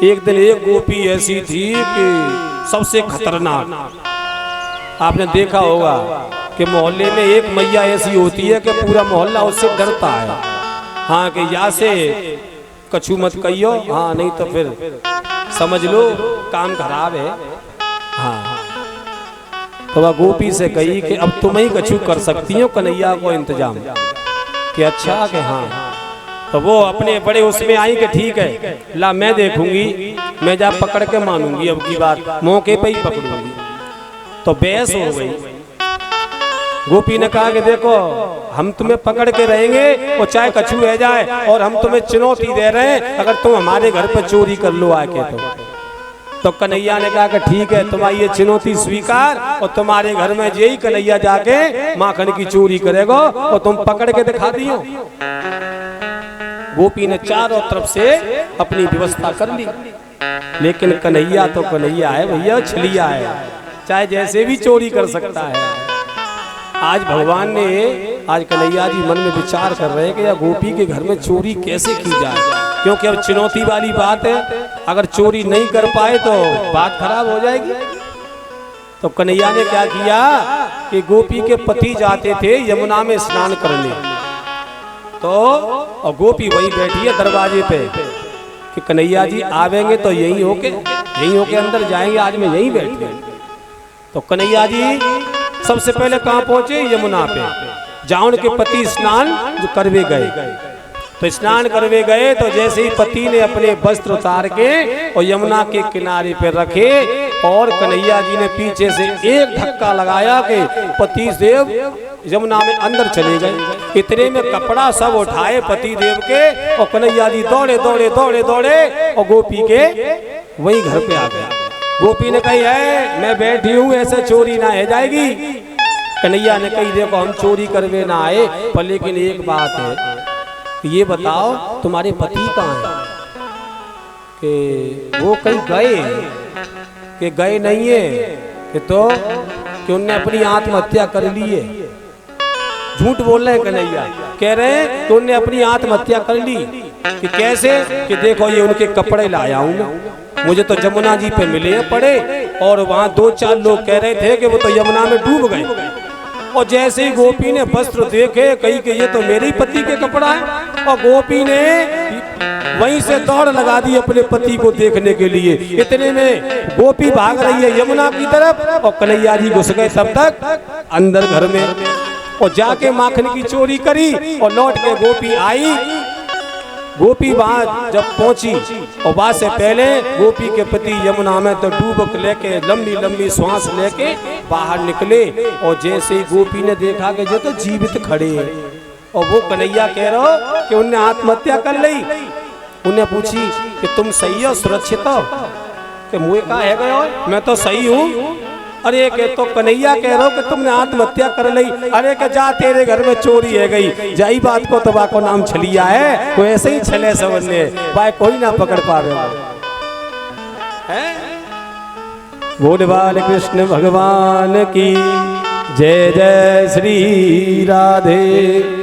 एक दिन एक गोपी ऐसी थी कि सबसे खतरनाक। आपने देखा होगा कि मोहल्ले में एक मैया ऐसी होती है कि पूरा मोहल्ला उससे डरता है। हाँ कि या से कछु मत कहियो, हाँ नहीं तो फिर समझ लो काम खराब है। हाँ तो वह गोपी से कही कि अब तुम ही कछु कर सकती हो कन्हैया को इंतजाम। कि अच्छा कि हाँ। तो वो अपने बड़े उसमें आई कि ठीक है ला मैं देखूंगी, मैं जा पकड़ के मानूंगी, अब की बात मौके पे ही पकड़ूंगी। तो बहस हो गई। गोपी ने कहा कि देखो हम तुम्हें पकड़ के रहेंगे और चाहे कछु रह जाए, और हम तुम्हें चुनौती दे रहे हैं अगर तुम हमारे घर पे चोरी कर लो आके तो कन्हैया ने कहा कि ठीक है तुम्हारी ये चुनौती स्वीकार, और तुम्हारे घर में यही कन्हैया जाके माखन की चोरी करेगा और तुम पकड़ के दिखा दियो। गोपी ने चारों तरफ से अपनी व्यवस्था कर ली, लेकिन कन्हैया तो कन्हैया है भैया, छलिया है, चाहे जैसे भी चोरी कर सकता है। आज भगवान ने, आज कन्हैया जी मन में विचार कर रहे हैं कि या गोपी के घर में चोरी कैसे की जाए, क्योंकि अब चुनौती वाली बात है, अगर चोरी नहीं कर पाए तो बात खराब हो जाएगी। तो कन्हैया ने क्या किया कि गोपी के पति जाते थे यमुना में स्नान करने, तो और गोपी वहीं बैठी है दरवाजे पे कि कन्हैया जी आवेंगे तो यहीं होके अंदर जाएंगे, आज मैं यहीं बैठी। तो कन्हैया जी सबसे पहले कहाँ पहुंचे, यमुना पे, जहाँ उनके पति स्नान जो करवे गए। तो स्नान करवे गए तो जैसे ही पति ने अपने वस्त्र उतार के और यमुना के किनारे पे रखे, और कन्हैया जी ने पीछे से एक धक्का लगाया कि पति देव यमुना में अंदर चले गए। इतने में कपड़ा सब उठाए पति देव के, और कन्हैया जी दौड़े दौड़े दौड़े दौड़े और गोपी के वही घर पे आ गए। गोपी ने कही है मैं बैठी हूँ, ऐसे चोरी ना हो जाएगी। कन्हैया ने कही देखो हम चोरी करवे ना आए, पर लेकिन एक बात है, ये बताओ तुम्हारे पति कहाँ हैं? कि वो कहीं गए, कि गए नहीं है, कि तो कि उनने अपनी आत्महत्या कर ली है। झूठ बोल रहे हैं कन्हैया, कह रहे हैं कि उनने अपनी आत्महत्या कर ली। कि कैसे? कि देखो ये उनके कपड़े लाया हूँ मैं, मुझे तो यमुना जी पे मिले पड़े, और वहाँ 2-4 लोग कह रहे थे कि वो तो यमुना में डूब गए। और जैसे ही गोपी ने वस्त्र देखे कही कि ये तो मेरे ही पति के कपड़ा है, और गोपी ने वहीं से दौड़ लगा दी अपने पति को देखने के लिए। इतने में गोपी भाग रही है यमुना की तरफ, और कन्हैया जी घुस गए तब तक अंदर घर में, और जाके माखन की चोरी करी, और लौट के गोपी आई। गोपी वहां जब पहुंची, और वहां से पहले गोपी के पति यमुना में तो डूबक लेके लंबी लंबी श्वास लेके बाहर निकले, और जैसे ही गोपी ने देखा कि जो तो जीवित खड़े हैं, और वो कन्हैया कह रहे हो कि उनने आत्महत्या कर ली। उन्हें पूछी कि तुम सही हो, सुरक्षित हो? कि मुझे कहा है गए हो, मैं तो सही हूँ। अरे के तो कन्हैया कह रहे हो कि तुमने आत्महत्या कर ली। अरे के जा तेरे घर में चोरी है गई, जाई बात को तबा को नाम छलिया है, वो ऐसे ही छले समझने भाई कोई ना पकड़ पावे। बोल बाल कृष्ण भगवान की जय, जय श्री राधे।